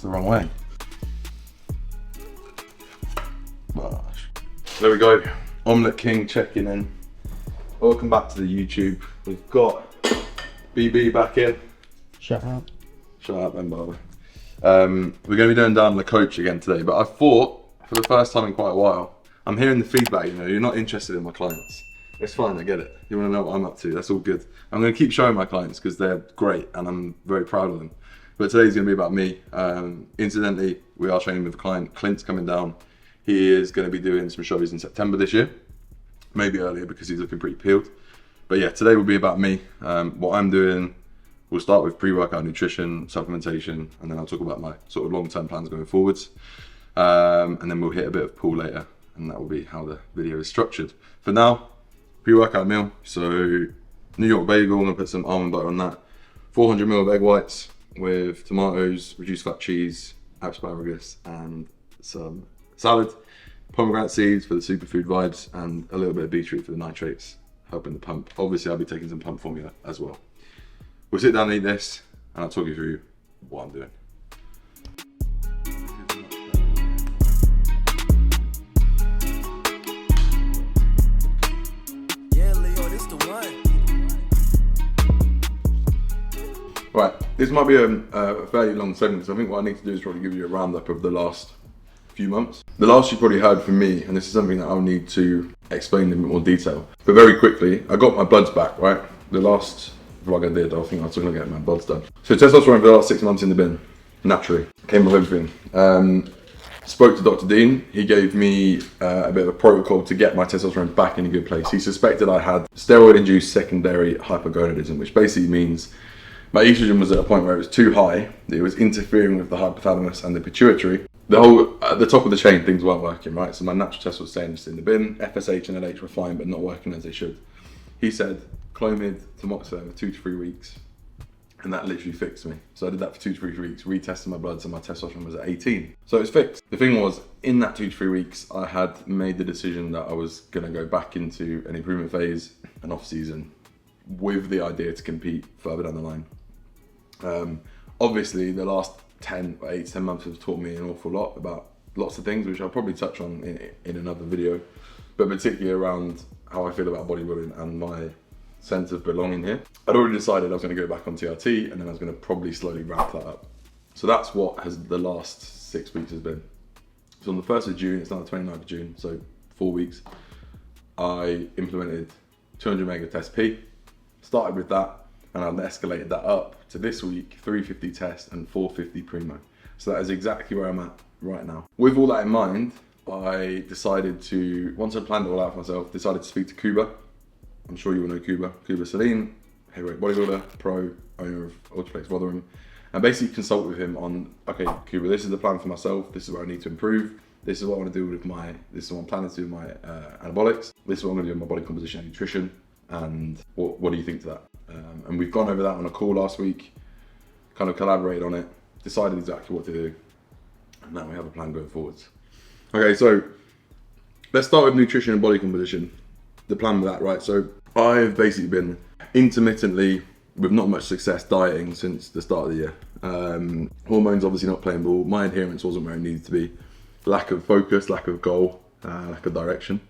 the wrong way. Gosh. There we go. Omelette King checking in. Welcome back to the YouTube. We've got BB back in. Shout out. Shout out Ben Barber. We're going to be doing down the coach again today, but I thought for the first time in quite a while, I'm hearing the feedback, you know, you're not interested in my clients. It's fine, I get it. You want to know what I'm up to, that's all good. I'm going to keep showing my clients because they're great and I'm very proud of them. But today's going to be about me. Incidentally, we are training with a client, Clint's coming down. He is going to be doing some shows in September this year, maybe earlier because he's looking pretty peeled. But yeah, today will be about me, what I'm doing. We'll start with pre-workout nutrition, supplementation, and then I'll talk about my sort of long-term plans going forwards. And then we'll hit a bit of pool later, and that will be how the video is structured. For now, pre-workout meal. So New York bagel, I'm gonna put some almond butter on that. 400 ml of egg whites with tomatoes, reduced fat cheese, asparagus, and some salad. Pomegranate seeds for the superfood vibes, and a little bit of beetroot for the nitrates, helping the pump. Obviously, I'll be taking some pump formula as well. We'll sit down and eat this, and I'll talk you through what I'm doing. Yeah, Leo, this the one. Right, this might be a fairly long segment, because I think what I need to do is probably give you a roundup of the last few months. The last you probably heard from me, and this is something that I'll need to explain in a bit more detail. But very quickly, I got my bloods back, right? The last vlog I did, I think I was going to get my bloods done. So testosterone for the last 6 months in the bin, naturally. Came with everything. Spoke to Dr. Dean. He gave me a bit of a protocol to get my testosterone back in a good place. He suspected I had steroid-induced secondary hypogonadism, which basically means my estrogen was at a point where it was too high, that it was interfering with the hypothalamus and the pituitary. At the top of the chain, things weren't working, right? So my natural test was staying just in the bin. FSH and LH were fine, but not working as they should. He said, Clomid, tamoxifen for 2 to 3 weeks, and that literally fixed me. So I did that for 2 to 3 weeks, retested my bloods, and my testosterone was at 18. So it's fixed. The thing was, in that 2 to 3 weeks, I had made the decision that I was gonna go back into an improvement phase, an off-season, with the idea to compete further down the line. Obviously, the last 8 to 10 months have taught me an awful lot about lots of things, which I'll probably touch on in another video, but particularly around how I feel about bodybuilding and my sense of belonging here. I'd already decided I was going to go back on TRT, and then I was going to probably slowly ramp that up. So that's what the last 6 weeks has been. So on the 1st of June, it's now the 29th of June, so 4 weeks, I implemented 200 meg of test P, started with that, and I've escalated that up to this week, 350 test and 450 primo. So that is exactly where I'm at right now. With all that in mind, I decided to, once I planned it all out for myself, decided to speak to Kuba. I'm sure you will know Kuba. Kuba Salim, heavyweight bodybuilder, pro, owner of Ultraplex Rotherham, and basically consult with him on, okay, Kuba, this is the plan for myself, this is where I need to improve, this is what I want to do with this is what I'm planning to do with my anabolics, this is what I'm going to do with my body composition and nutrition, and what do you think to that? And we've gone over that on a call last week, kind of collaborated on it, decided exactly what to do, and now we have a plan going forwards. Okay, so let's start with nutrition and body composition. The plan with that, right? So I've basically been intermittently, with not much success, dieting since the start of the year. Hormones obviously not playing ball. My adherence wasn't where it needed to be. Lack of focus, lack of goal, lack of direction.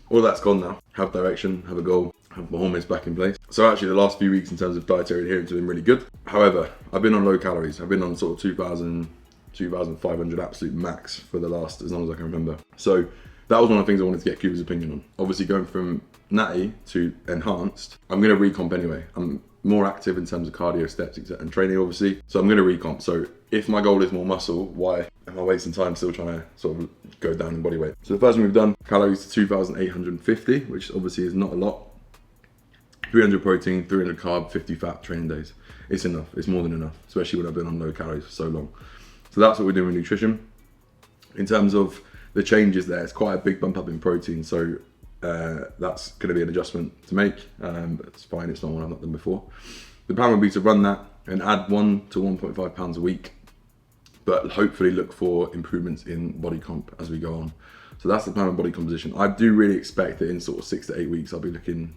All that's gone now. Have direction, have a goal, have my hormones back in place. So actually the last few weeks in terms of dietary adherence have been really good. However, I've been on low calories. I've been on sort of 2,500 absolute max for the last, as long as I can remember. So that was one of the things I wanted to get Cuba's opinion on. Obviously going from natty to enhanced, I'm gonna recomp anyway. I'm more active in terms of cardio, steps, etc. and training obviously. So I'm gonna recomp. So if my goal is more muscle, why am I wasting time still trying to sort of go down in body weight? So the first thing we've done, calories to 2,850, which obviously is not a lot. 300 protein, 300 carb, 50 fat training days. It's enough, it's more than enough, especially when I've been on low calories for so long. So that's what we're doing with nutrition. In terms of the changes there, it's quite a big bump up in protein, so that's going to be an adjustment to make, but it's fine, it's not one I've not done before. The plan would be to run that and add 1 to 1.5 pounds a week, but hopefully look for improvements in body comp as we go on. So that's the plan of body composition. I do really expect that in sort of 6 to 8 weeks, I'll be looking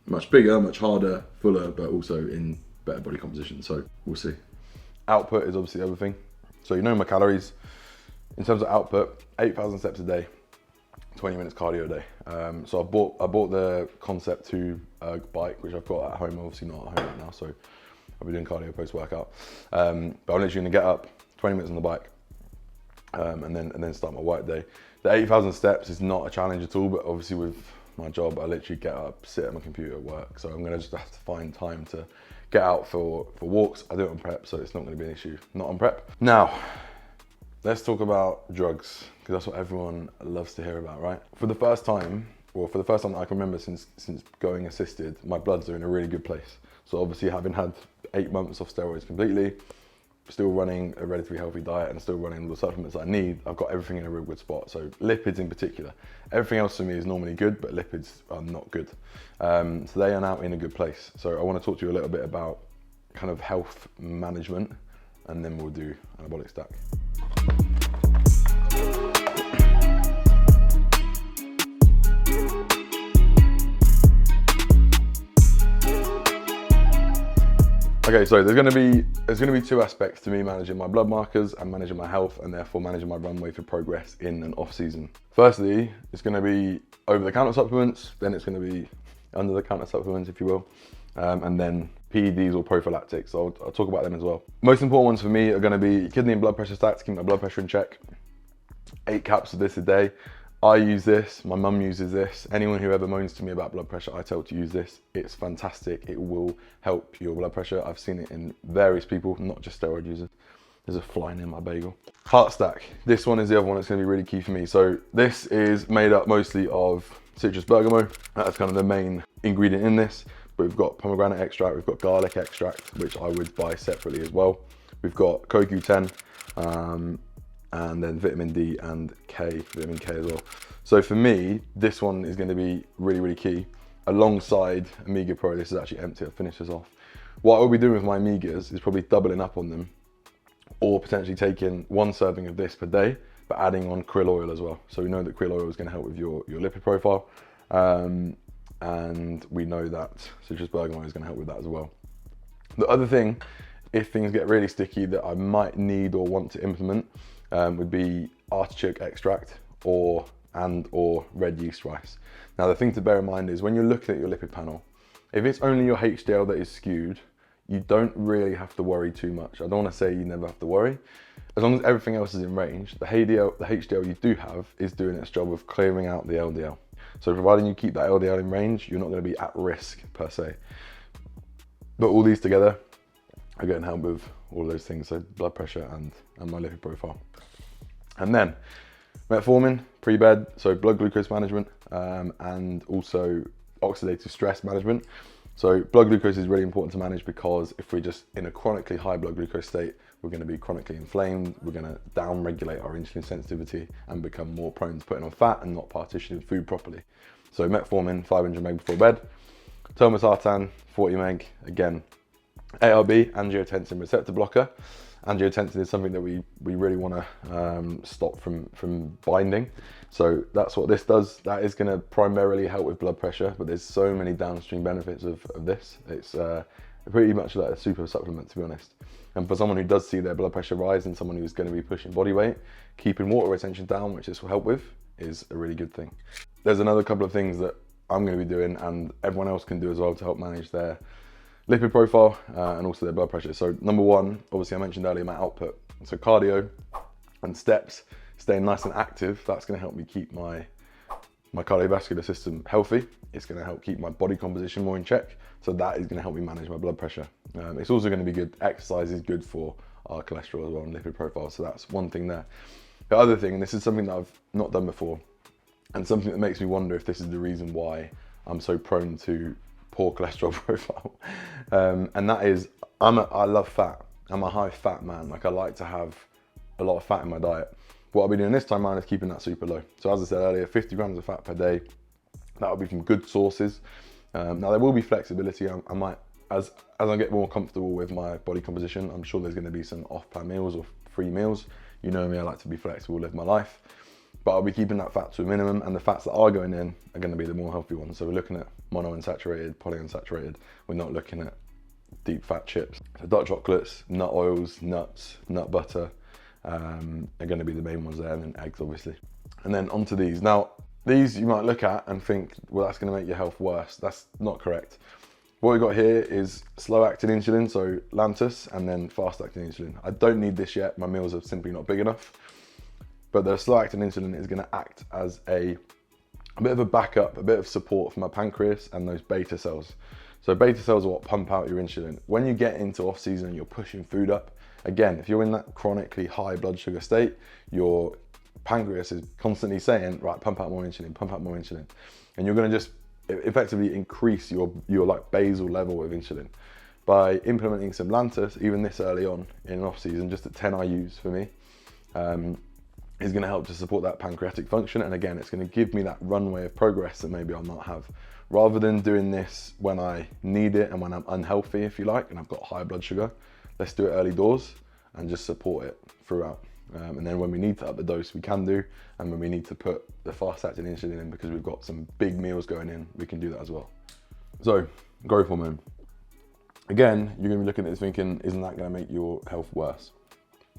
much bigger, much harder, fuller, but also in better body composition, so we'll see. Output is obviously the other thing. So you know my calories. In terms of output, 8,000 steps a day, 20 minutes cardio a day. So I bought the Concept 2 bike, which I've got at home, obviously not at home right now, so I'll be doing cardio post-workout. But I'm literally gonna get up, 20 minutes on the bike, and then start my work day. The 8,000 steps is not a challenge at all, but obviously with my job, I literally get up, sit at my computer, work. So I'm gonna just have to find time to get out for walks. I do it on prep, so it's not gonna be an issue, not on prep. Now, let's talk about drugs, because that's what everyone loves to hear about, right? For the first time that I can remember since going assisted, my bloods are in a really good place. So obviously having had 8 months off steroids completely, still running a relatively healthy diet and still running the supplements that I need, I've got everything in a real good spot. So lipids in particular. Everything else for me is normally good, but lipids are not good. So they are now in a good place. So I want to talk to you a little bit about kind of health management, and then we'll do anabolic stack. Okay, so there's gonna be 2 aspects to me managing my blood markers and managing my health, and therefore managing my runway for progress in an off season. Firstly, it's gonna be over-the-counter supplements, then it's gonna be under-the-counter supplements, if you will, and then PEDs or prophylactics. So I'll talk about them as well. Most important ones for me are gonna be kidney and blood pressure stack to keep my blood pressure in check. 8 caps of this a day. I use this, my mum uses this. Anyone who ever moans to me about blood pressure, I tell to use this. It's fantastic, it will help your blood pressure. I've seen it in various people, not just steroid users. There's a fly in my bagel. Heart stack, this one is the other one that's gonna be really key for me. So this is made up mostly of citrus bergamot. That's kind of the main ingredient in this. But we've got pomegranate extract, we've got garlic extract, which I would buy separately as well. We've got CoQ10, and then vitamin D and vitamin K as well. So for me, this one is going to be really, really key. Alongside Omega Pro, this is actually empty, I'll finish this off. What I'll be doing with my Omegas is probably doubling up on them, or potentially taking 1 serving of this per day, but adding on krill oil as well. So we know that krill oil is going to help with your lipid profile, and we know that citrus bergamot is going to help with that as well. The other thing, if things get really sticky, that I might need or want to implement would be artichoke extract or red yeast rice. Now the thing to bear in mind is when you're looking at your lipid panel, if it's only your HDL that is skewed, you don't really have to worry too much. I don't want to say you never have to worry. As long as everything else is in range, the HDL you do have is doing its job of clearing out the LDL. So providing you keep that LDL in range, you're not going to be at risk per se. But all these together are going to help with all of those things, so blood pressure and my lipid profile. And then metformin, pre-bed, so blood glucose management, and also oxidative stress management. So blood glucose is really important to manage, because if we're just in a chronically high blood glucose state, we're going to be chronically inflamed, we're going to down-regulate our insulin sensitivity and become more prone to putting on fat and not partitioning food properly. So metformin, 500 mg before bed. Tomasartan, 40 mg, again, ARB, angiotensin receptor blocker. Angiotensin is something that we really want to stop from binding. So that's what this does. That is going to primarily help with blood pressure, but there's so many downstream benefits of this. It's pretty much like a super supplement, to be honest. And for someone who does see their blood pressure rise and someone who's going to be pushing body weight, keeping water retention down, which this will help with, is a really good thing. There's another couple of things that I'm going to be doing and everyone else can do as well to help manage their lipid profile and also their blood pressure. So number 1, obviously I mentioned earlier, my output. So cardio and steps, staying nice and active, that's going to help me keep my cardiovascular system healthy. It's going to help keep my body composition more in check. So that is going to help me manage my blood pressure. It's also going to be good. Exercise is good for our cholesterol as well and lipid profile. So that's one thing there. The other thing, and this is something that I've not done before, and something that makes me wonder if this is the reason why I'm so prone to poor cholesterol profile, and that is I love fat. I'm a high fat man. Like, I like to have a lot of fat in my diet. What I'll be doing this time around is keeping that super low. So as I said earlier, 50 grams of fat per day. That will be from good sources. Now there will be flexibility. I might, as I get more comfortable with my body composition, I'm sure there's going to be some off-plan meals or free meals. You know me, I like to be flexible, live my life. But I'll be keeping that fat to a minimum, and the fats that are going in are going to be the more healthy ones. So we're looking at monounsaturated, polyunsaturated. We're not looking at deep fat chips. So dark chocolates, nut oils, nuts, nut butter, are going to be the main ones there, and then eggs obviously. And then onto these. Now, these you might look at and think, well, that's going to make your health worse. That's not correct. What we've got here is slow-acting insulin, so Lantus, and then fast-acting insulin. I don't need this yet. My meals are simply not big enough. But the slow-acting insulin is going to act as a bit of a backup, a bit of support for my pancreas and those beta cells. So beta cells are what pump out your insulin. When you get into off-season and you're pushing food up, again, if you're in that chronically high blood sugar state, your pancreas is constantly saying, right, pump out more insulin, pump out more insulin. And you're going to just effectively increase your like basal level of insulin. By implementing some Lantus, even this early on in off season, just at 10 IUs for me, is going to help to support that pancreatic function. And again, it's going to give me that runway of progress that maybe I'll not have. Rather than doing this when I need it and when I'm unhealthy, if you like, and I've got high blood sugar, let's do it early doors and just support it throughout. And then when we need to up the dose, we can do. And when we need to put the fast-acting insulin in because we've got some big meals going in, we can do that as well. So, growth hormone. Again, you're going to be looking at this thinking, isn't that going to make your health worse?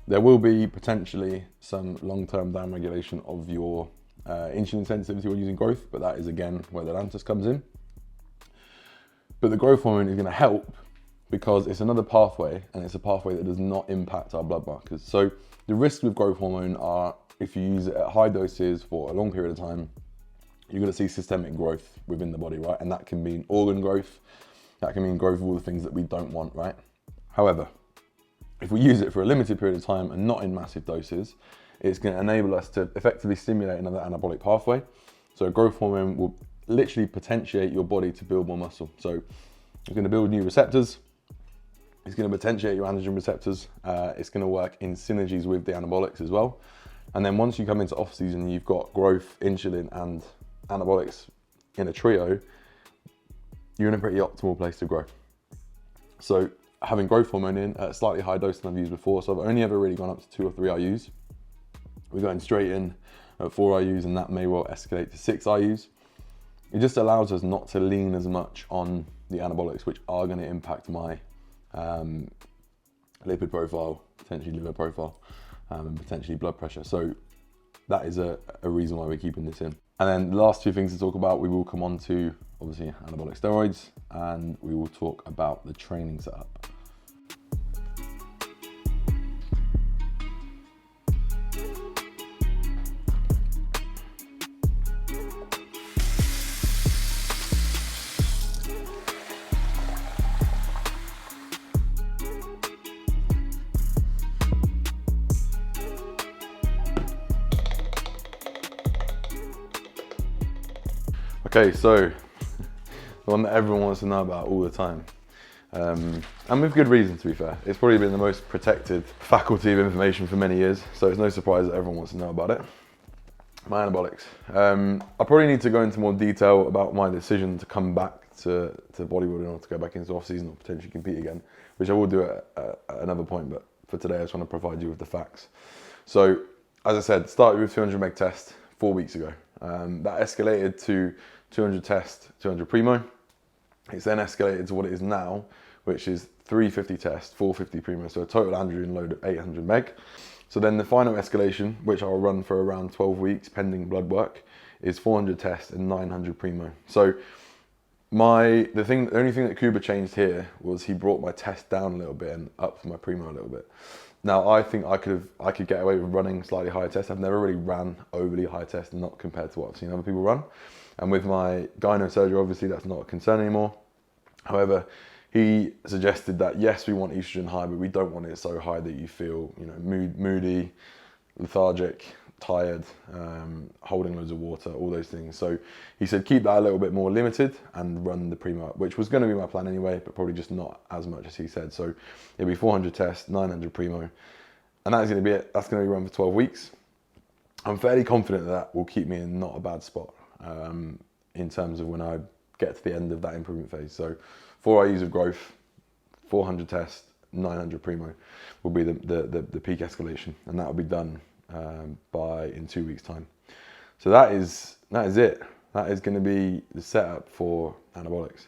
There will be potentially some long-term down-regulation of your insulin sensitivity when using growth, but that is, again, where the Lantus comes in. But the growth hormone is going to help because it's another pathway, and it's a pathway that does not impact our blood markers. So the risks with growth hormone are, if you use it at high doses for a long period of time, you're going to see systemic growth within the body, right? And that can mean organ growth, that can mean growth of all the things that we don't want, right? However, if we use it for a limited period of time and not in massive doses, it's going to enable us to effectively stimulate another anabolic pathway. So growth hormone will literally potentiate your body to build more muscle. So it's going to build new receptors. It's going to potentiate your androgen receptors. It's going to work in synergies with the anabolics as well. And then once you come into off-season, you've got growth, insulin, and anabolics in a trio, you're in a pretty optimal place to grow. So having growth hormone in at a slightly higher dose than I've used before, so I've only ever really gone up to 2 or 3 IUs. We're going straight in at 4 IUs, and that may well escalate to 6 IUs. It just allows us not to lean as much on the anabolics, which are going to impact my lipid profile, potentially liver profile, and potentially blood pressure. So that is a reason why we're keeping this in. And then the last 2 things to talk about, we will come on to obviously anabolic steroids, and we will talk about the training setup. Okay, so the one that everyone wants to know about all the time, and with good reason, to be fair. It's probably been the most protected faculty of information for many years, so it's no surprise that everyone wants to know about it. My anabolics. I probably need to go into more detail about my decision to come back to bodybuilding or to go back into off-season or potentially compete again, which I will do at another point, but for today I just want to provide you with the facts. So, as I said, started with 200 meg test 4 weeks ago. That escalated to 200 test, 200 primo. It's then escalated to what it is now, which is 350 test, 450 primo, so a total androgen load of 800 meg. So then the final escalation, which I'll run for around 12 weeks pending blood work, is 400 test and 900 primo. So the only thing that Kuba changed here was he brought my test down a little bit and up my primo a little bit. Now I think I could get away with running slightly higher tests. I've never really ran overly high tests, not compared to what I've seen other people run. And with my gyno surgery, obviously that's not a concern anymore. However, he suggested that yes, we want estrogen high, but we don't want it so high that you feel, moody, lethargic, tired, holding loads of water, all those things. So he said keep that a little bit more limited and run the primo up, which was going to be my plan anyway, but probably just not as much as he said. So it'll be 400 tests, 900 primo, and that's going to be it. That's going to be run for 12 weeks. I'm fairly confident that will keep me in not a bad spot in terms of when I get to the end of that improvement phase. So 4 IUs of growth, 400 tests, 900 primo will be the peak escalation, and that will be done in 2 weeks' time. So that is it. That is going to be the setup for anabolics.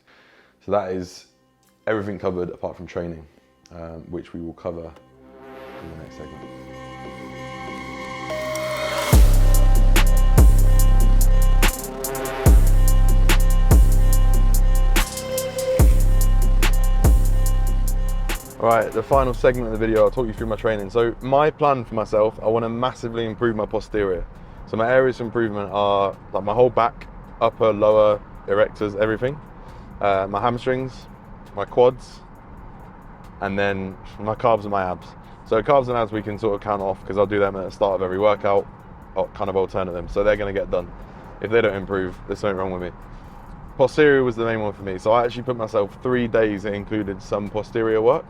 So that is everything covered apart from training, which we will cover in the next segment. Alright, the final segment of the video, I'll talk you through my training. So my plan for myself, I want to massively improve my posterior. So my areas of improvement are like my whole back, upper, lower, erectors, everything. My hamstrings, my quads, and then my calves and my abs. So calves and abs we can sort of count off because I'll do them at the start of every workout, or kind of alternate them. So they're going to get done. If they don't improve, there's something wrong with me. Posterior was the main one for me. So I actually put myself 3 days that included some posterior work.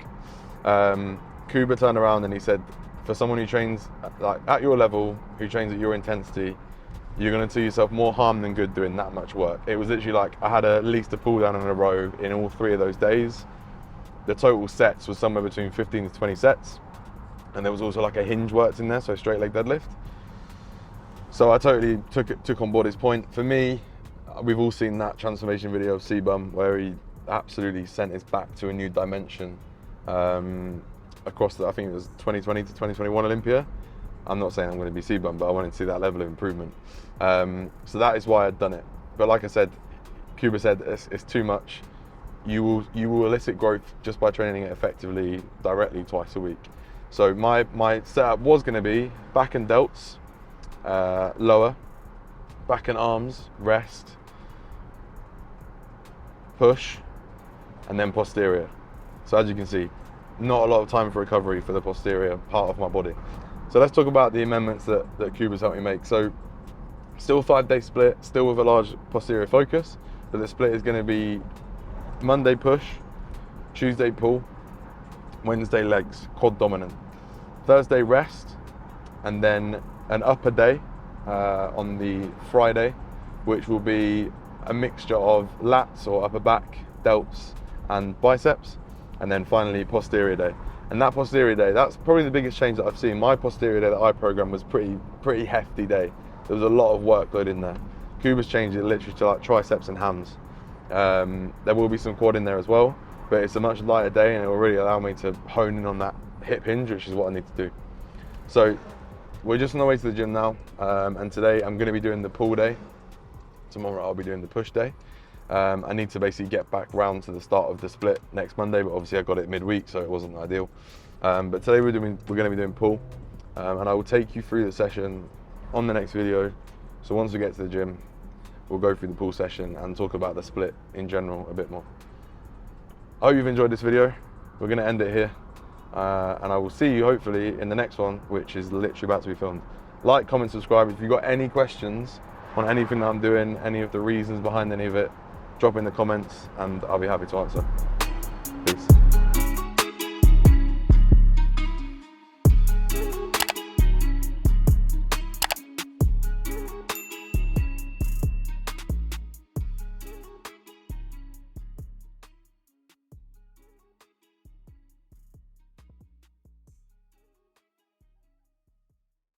Kuba turned around and he said, for someone who trains like at your level, who trains at your intensity, you're going to do yourself more harm than good doing that much work. It was literally like I had at least a pull down in a row in all 3 of those days. The total sets was somewhere between 15 to 20 sets. And there was also like a hinge worked in there, so straight leg deadlift. So I totally took on board his point. For me, we've all seen that transformation video of C-Bum where he absolutely sent his back to a new dimension across the, I think it was 2020 to 2021 Olympia. I'm not saying I'm going to be C-Bum, but I wanted to see that level of improvement. So that is why I'd done it. But like I said, Kuba said it's too much. You will elicit growth just by training it effectively directly twice a week. So my setup was going to be back and delts, lower, back and arms, rest, push, and then posterior. So as you can see, not a lot of time for recovery for the posterior part of my body. So let's talk about the amendments that Kuba's helped me make. So still 5-day split, still with a large posterior focus, but the split is going to be Monday push, Tuesday pull, Wednesday legs, quad dominant, Thursday rest, and then an upper day on the Friday, which will be a mixture of lats or upper back, delts, and biceps, and then finally posterior day. And that posterior day, that's probably the biggest change that I've seen. My posterior day that I programmed was pretty hefty day. There was a lot of workload in there. Kuba's changed it literally to like triceps and hams. There will be some quad in there as well, but it's a much lighter day and it will really allow me to hone in on that hip hinge, which is what I need to do. So we're just on the way to the gym now, and today I'm going to be doing the pull day. Tomorrow I'll be doing the push day. I need to basically get back round to the start of the split next Monday, but obviously I got it midweek, so it wasn't ideal. But today we're going to be doing pull, and I will take you through the session on the next video. So once we get to the gym, we'll go through the pull session and talk about the split in general a bit more. I hope you've enjoyed this video. We're going to end it here, and I will see you hopefully in the next one, which is literally about to be filmed. Like, comment, subscribe. If you've got any questions on anything that I'm doing, any of the reasons behind any of it, drop in the comments and I'll be happy to answer.